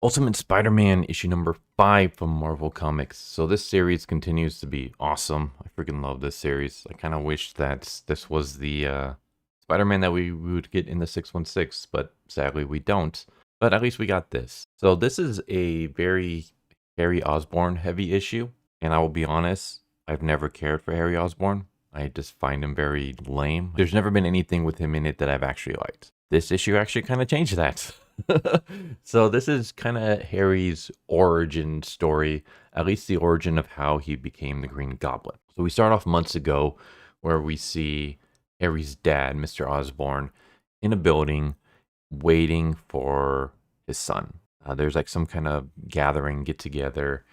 Ultimate Spider-Man issue number 5 from Marvel Comics. So this series continues to be awesome. I freaking love this series. I kind of wish that this was the Spider-Man that we would get in the 616, but sadly we don't. But at least we got this. So this is a very Harry Osborn heavy issue, and I will be honest, I've never cared for Harry Osborn. I just find him very lame. There's never been anything with him in it that I've actually liked. This issue actually kind of changed that. So this is kind of Harry's origin story, at least the origin of how he became the Green Goblin. So we start off months ago where we see Harry's dad, Mr. Osborn, in a building waiting for his son. There's like some kind of gathering, get together,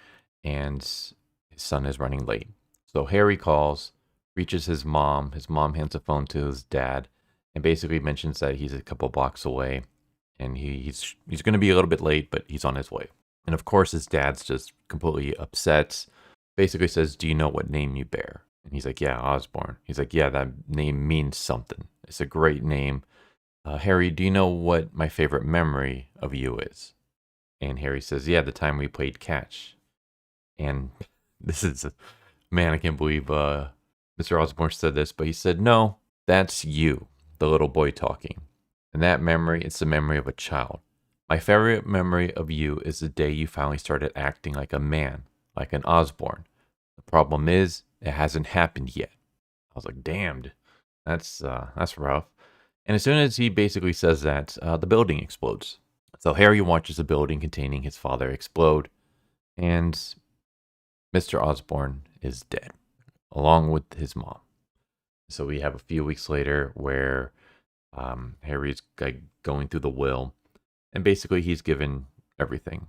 and his son is running late. So Harry calls, reaches his mom. His mom hands a phone to his dad and basically mentions that he's a couple blocks away and he's going to be a little bit late, but he's on his way. And of course, his dad's just completely upset. Basically says, "Do you know what name you bear?" And he's like, "Yeah, Osborn." He's like, "Yeah, that name means something. It's a great name. Harry, do you know what my favorite memory of you is?" And Harry says, "Yeah, the time we played catch." And this is, man, I can't believe Mr. Osborn said this, but he said, "No, that's you, the little boy talking. And that memory, it's the memory of a child. My favorite memory of you is the day you finally started acting like a man, like an Osborn. The problem is, it hasn't happened yet." I was like, "Damned, that's rough." And as soon as he basically says that, the building explodes. So Harry watches the building containing his father explode, and Mr. Osborn is dead, along with his mom. So we have a few weeks later where Harry's like going through the will, and basically he's given everything,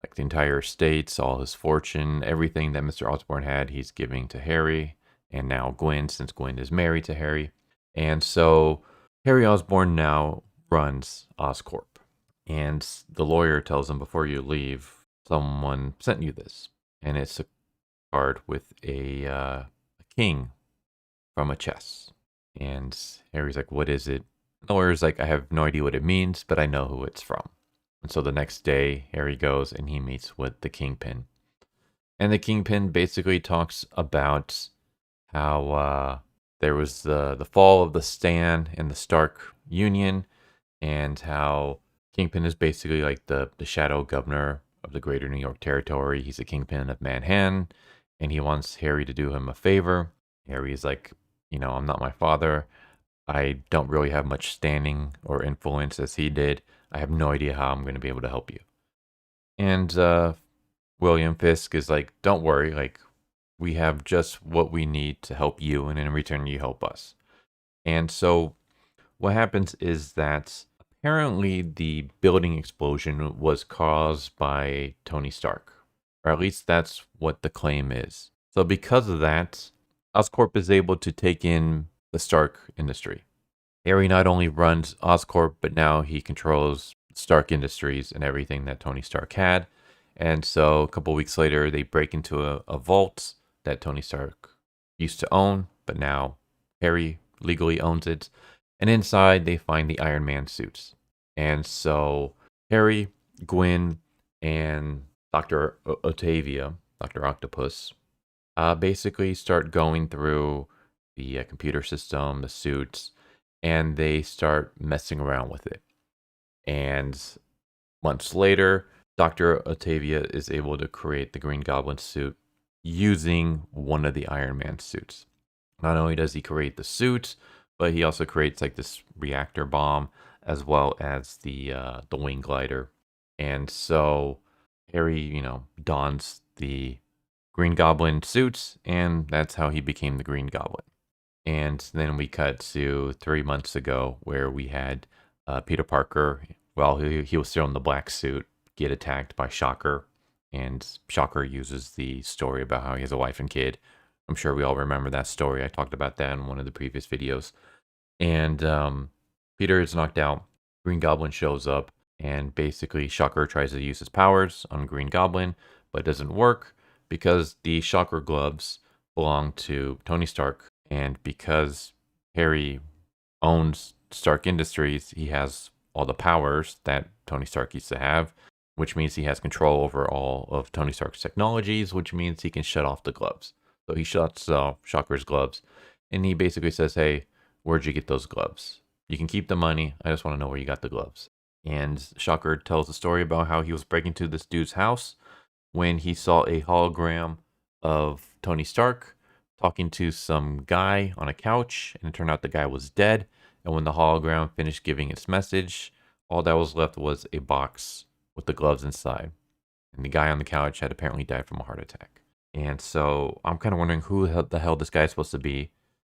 like the entire estates, all his fortune, everything that Mr. Osborn had, he's giving to Harry, and now Gwen, since Gwen is married to Harry. And so Harry Osborn now runs Oscorp, and the lawyer tells him, "Before you leave, someone sent you this," and it's a card with a king from a chess. And Harry's like, "What is it?" The lawyer's like, "I have no idea what it means, but I know who it's from." And so the next day, Harry goes and he meets with the Kingpin. And the Kingpin basically talks about how there was the fall of the Stan and the Stark Union, and how Kingpin is basically like the shadow governor of the greater New York territory. He's the Kingpin of Manhattan, and he wants Harry to do him a favor. Harry's like, "I'm not my father. I don't really have much standing or influence as he did. I have no idea how I'm going to be able to help you." And William Fisk is like, "Don't worry, like we have just what we need to help you, and in return you help us." And so what happens is that apparently the building explosion was caused by Tony Stark, or at least that's what the claim is. So because of that, Oscorp is able to take in the Stark industry. Harry not only runs Oscorp, but now he controls Stark Industries and everything that Tony Stark had. And so a couple weeks later, they break into a vault that Tony Stark used to own, but now Harry legally owns it. And inside, they find the Iron Man suits. And so Harry, Gwen, and Dr. Octavia, Dr. Octopus, basically start going through the computer system, the suits, and they start messing around with it. And months later, Dr. Octavia is able to create the Green Goblin suit using one of the Iron Man suits. Not only does he create the suit, but he also creates like this reactor bomb, as well as the wing glider. And so Harry, dons the Green Goblin suits, and that's how he became the Green Goblin. And then we cut to 3 months ago, where we had Peter Parker, while he was still in the black suit, get attacked by Shocker. And Shocker uses the story about how he has a wife and kid. I'm sure we all remember that story. I talked about that in one of the previous videos. And Peter is knocked out. Green Goblin shows up, and basically Shocker tries to use his powers on Green Goblin, but it doesn't work because the Shocker gloves belong to Tony Stark. And because Harry owns Stark Industries, he has all the powers that Tony Stark used to have. which means he has control over all of Tony Stark's technologies, which means he can shut off the gloves. So he shuts off Shocker's gloves, and he basically says, "Hey, where'd you get those gloves? You can keep the money. I just want to know where you got the gloves." And Shocker tells a story about how he was breaking into this dude's house when he saw a hologram of Tony Stark talking to some guy on a couch, and it turned out the guy was dead. And when the hologram finished giving its message, all that was left was a box with the gloves inside. And the guy on the couch had apparently died from a heart attack. And so I'm kind of wondering who the hell this guy is supposed to be,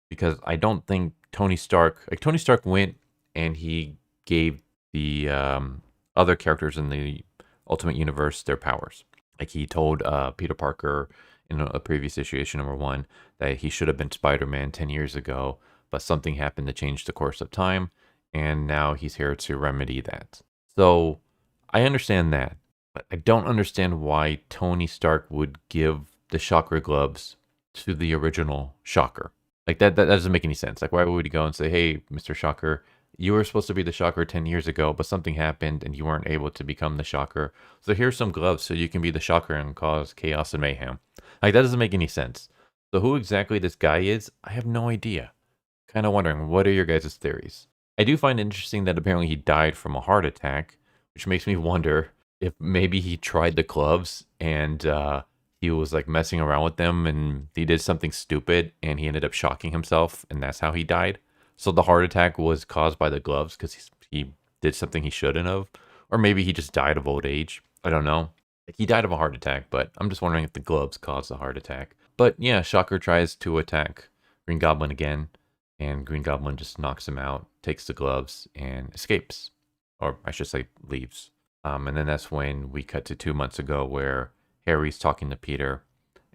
because I don't think Tony Stark, like Tony Stark went and he gave the other characters in the Ultimate Universe their powers. Like he told Peter Parker in a previous issue, issue #1, that he should have been Spider-Man 10 years ago, but something happened to change the course of time, and now he's here to remedy that. So I understand that, but I don't understand why Tony Stark would give the Shocker gloves to the original Shocker. Like that doesn't make any sense. Like why would he go and say, "Hey, Mr. Shocker, you were supposed to be the Shocker 10 years ago, but something happened and you weren't able to become the Shocker. So here's some gloves so you can be the Shocker and cause chaos and mayhem." Like that doesn't make any sense. So who exactly this guy is, I have no idea. Kind of wondering, what are your guys' theories? I do find it interesting that apparently he died from a heart attack, which makes me wonder if maybe he tried the gloves and he was like messing around with them and he did something stupid and he ended up shocking himself and that's how he died. So the heart attack was caused by the gloves because he did something he shouldn't have. Or maybe he just died of old age. I don't know. Like he died of a heart attack, but I'm just wondering if the gloves caused the heart attack. But yeah, Shocker tries to attack Green Goblin again, and Green Goblin just knocks him out, takes the gloves, and escapes. Or I should say leaves. And then that's when we cut to 2 months ago where Harry's talking to Peter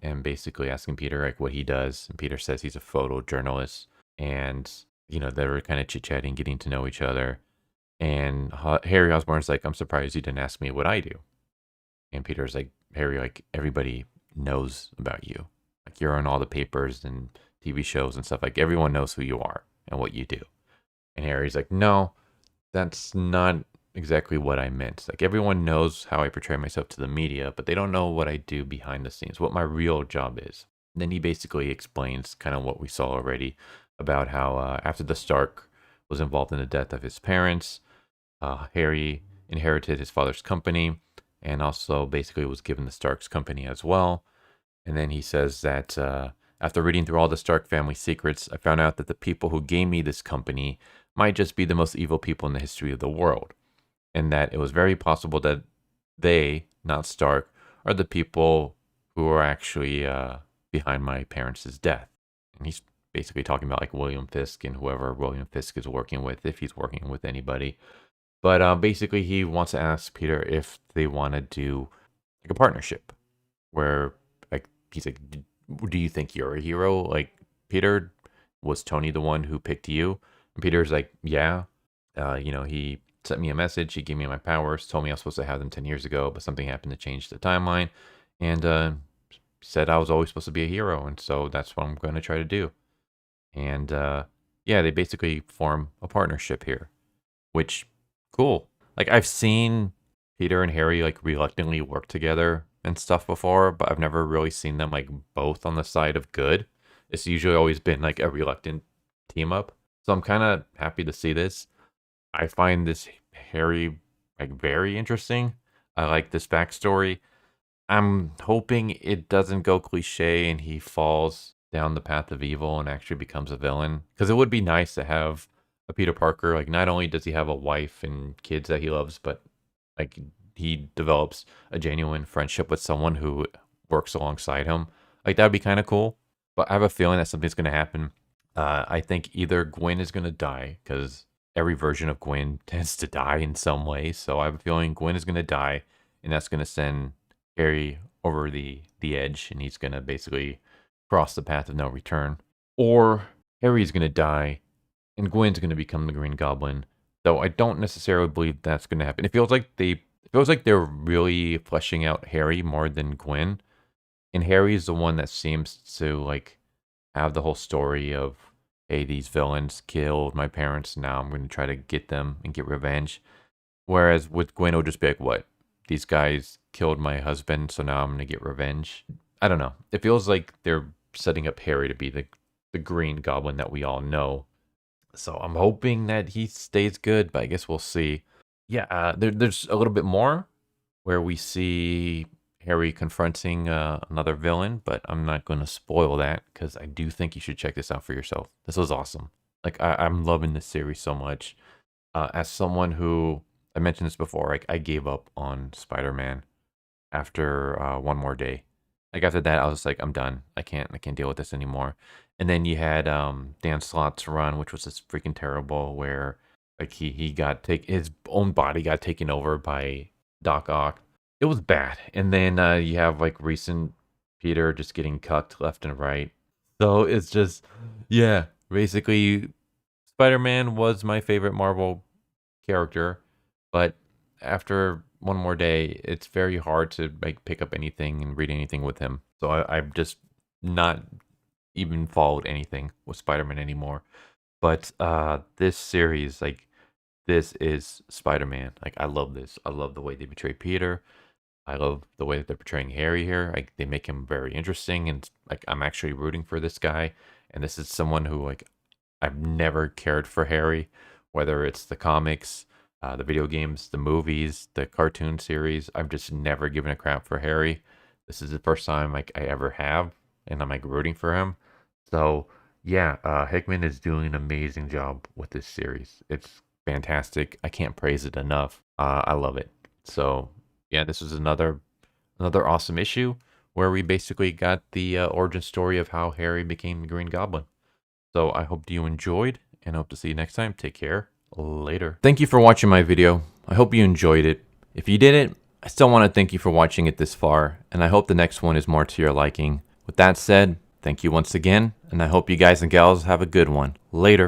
and basically asking Peter like what he does. And Peter says he's a photojournalist. And, you know, they were kind of chit-chatting, getting to know each other. And Harry Osborn's like, "I'm surprised you didn't ask me what I do." And Peter's like, "Harry, like everybody knows about you. Like you're on all the papers and TV shows and stuff. Like everyone knows who you are and what you do." And Harry's like, "No, that's not exactly what I meant. Like everyone knows how I portray myself to the media, but they don't know what I do behind the scenes, what my real job is." And then he basically explains kind of what we saw already about how after the Stark was involved in the death of his parents, Harry inherited his father's company and also basically was given the Stark's company as well. And then he says that after reading through all the Stark family secrets, I found out that the people who gave me this company might just be the most evil people in the history of the world. And that it was very possible that they, not Stark, are the people who are actually behind my parents' death. And he's basically talking about like William Fisk and whoever William Fisk is working with, if he's working with anybody. But basically, he wants to ask Peter if they want to do like a partnership where like he's like, "Do you think you're a hero? Like Peter, was Tony the one who picked you?" And Peter's like, "Yeah. You know, he sent me a message. He gave me my powers, told me I was supposed to have them 10 years ago, but something happened to change the timeline, and said I was always supposed to be a hero, and so that's what I'm going to try to do." And yeah, they basically form a partnership here, which cool. Like I've seen Peter and Harry like reluctantly work together and stuff before, but I've never really seen them like both on the side of good. It's usually always been like a reluctant team up. So I'm kind of happy to see this. I find this Harry like very interesting. I like this backstory. I'm hoping it doesn't go cliche and he falls down the path of evil and actually becomes a villain. Because it would be nice to have a Peter Parker. Like, not only does he have a wife and kids that he loves, but like he develops a genuine friendship with someone who works alongside him. Like, that would be kind of cool. But I have a feeling that something's going to happen. I think either Gwen is going to die because every version of Gwen tends to die in some way. So I have a feeling Gwen is going to die, and that's going to send Harry over the edge, and he's going to basically cross the path of no return. Or Harry's going to die, and Gwen's going to become the Green Goblin. Though I don't necessarily believe that's going to happen. It feels like they're really fleshing out Harry more than Gwen, and Harry's the one that seems to like have the whole story of, hey, these villains killed my parents. Now I'm going to try to get them and get revenge. Whereas with Gwen, it'll just be like, what? these guys killed my husband, so now I'm gonna get revenge. I don't know. It feels like they're setting up Harry to be the Green Goblin that we all know. So I'm hoping that he stays good, but I guess we'll see. Yeah, there's a little bit more where we see Harry confronting another villain, but I'm not going to spoil that because I do think you should check this out for yourself. This was awesome. Like I'm loving this series so much. As someone who I mentioned this before, like I gave up on Spider-Man after one more day. Like after that, I was like, I'm done. I can't deal with this anymore. And then you had Dan Slott's run, which was just freaking terrible, where like he got his own body got taken over by Doc Ock. It was bad. And then you have like recent Peter just getting cucked left and right. So it's just, yeah, basically Spider-Man was my favorite Marvel character, but after one more day, it's very hard to like pick up anything and read anything with him. So I've just not even followed anything with Spider-Man anymore. But this series, like this is Spider-Man. Like I love this. I love the way they portray Peter. I love the way that they're portraying Harry here. Like they make him very interesting, and like I'm actually rooting for this guy. And this is someone who like I've never cared for Harry, whether it's the comics, the video games, the movies, the cartoon series. I've just never given a crap for Harry. This is the first time like I ever have, and I'm like rooting for him. So yeah, Hickman is doing an amazing job with this series. It's fantastic. I can't praise it enough. I love it. So yeah, this is another awesome issue where we basically got the origin story of how Harry became the Green Goblin. So I hope you enjoyed, and I hope to see you next time. Take care. Later. Thank you for watching my video. I hope you enjoyed it. If you didn't, I still want to thank you for watching it this far, and I hope the next one is more to your liking. With that said, thank you once again, and I hope you guys and gals have a good one. Later.